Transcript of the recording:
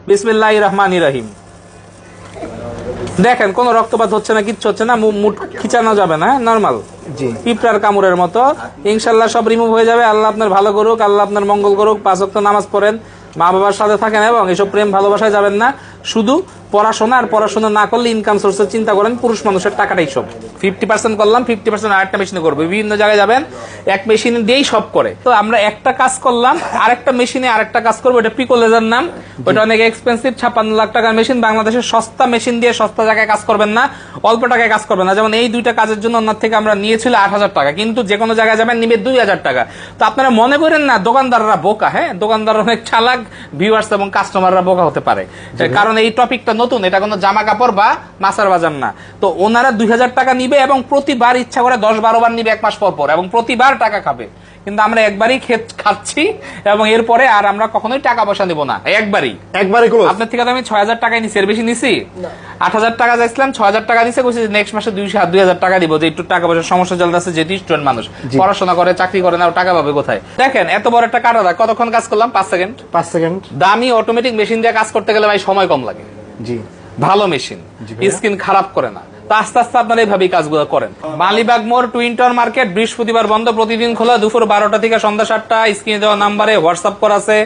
বিসমিল্লাহির রহমানির রহিম। দেখেন কোনো রক্তপাত হচ্ছে না, কিচ্ছু হচ্ছে না, মুখ খিচানো যাবে না, নরমাল পিঁপড়ার কামড়ের মতো। ইনশাল্লাহ সব রিমুভ হয়ে যাবে। আল্লাহ আপনার ভালো করুক, আল্লাহ আপনার মঙ্গল করুক। 5 ওয়াক্ত নামাজ পড়েন, মা বাবার সাথে থাকেন এবং এসব প্রেম ভালোবাসায় যাবেন না। শুধু পড়াশোনা, আর পড়াশোনা না করলে ইনকাম সোর্সের চিন্তা করেন। পুরুষ মানুষের টাকাটাই সব। 50% করলাম, 50% আরেকটা মেশিনে করবো। বিভিন্ন জায়গায় যাবেন, এক মেশিনে দিয়েই সব করে। তো আমরা একটা কাজ করলাম, আরেকটা মেশিনে আরেকটা কাজ করবো। এটা পিকোলেজার নাম, ওটা অনেক এক্সপেন্সিভ। 56 লাখ টাকার মেশিন। বাংলাদেশের সস্তা মেশিন দিয়ে সস্তা জায়গায় কাজ করবেন না, অল্প টাকায় কাজ করবেন না। যেমন এই দুইটা কাজের জন্য ওনার থেকে আমরা নিয়েছিল 8,000 টাকা, কিন্তু যে কোনো জায়গায় যাবেন নিবে 2,000 টাকা। তো আপনারা মনে করেন না দোকানদাররা বোকা। হ্যাঁ, দোকানদার অনেক চালাক, ভিউয়ার্স এবং কাস্টমাররা বোকা হতে পারে, কারণ এই টপিকটা নতুন। এটা কোনো জামা কাপড় বা মাছের বাজার না। তো ওনারা 2,000 টাকা নিবে এবং প্রতিবার ইচ্ছা করে 10-12 বার নিবে 1 মাস পর পর, এবং প্রতিবার টাকা খাবে। কিন্তু আমরা একবারই খাচ্ছি এবং এরপরে আর আমরা কখনোই টাকা পয়সা নিব না। একবারই আপনার থেকে আমি 6,000 টাকায় নিছি, এর বেশি নিছি। 8,000 টাকা যাইছিলাম, 6,000 টাকা নিছে, কইছি নেক্সট মাসে 2,000 টাকা দিব, যে একটু টাকা পয়সার সমস্যা চলতেছে। যেহেতু স্টুডেন্ট মানুষ, পড়াশোনা করে, চাকরি করে না, টাকা পাবে কোথায়? দেখেন এত বড় একটা কাটা, কতক্ষণ কাজ করলাম? 5 সেকেন্ড। দামি অটোমেটিক মেশিন দিয়ে কাজ করতে গেলে ভাই সময় কম লাগে। ভালো মেশিন, স্কিন খারাপ করে না। আস্তে আস্তে আপনারা এইভাবেই কাজগুলো করেন। মালিবাগ মোড়, টুইন টাওয়ার মার্কেট, বৃহস্পতিবার বন্ধ, প্রতিদিন খোলা দুপুর 12টা থেকে সন্ধ্যা 7টা। স্ক্রিনে দেওয়া নাম্বারে হোয়াটসঅ্যাপ করা আছে।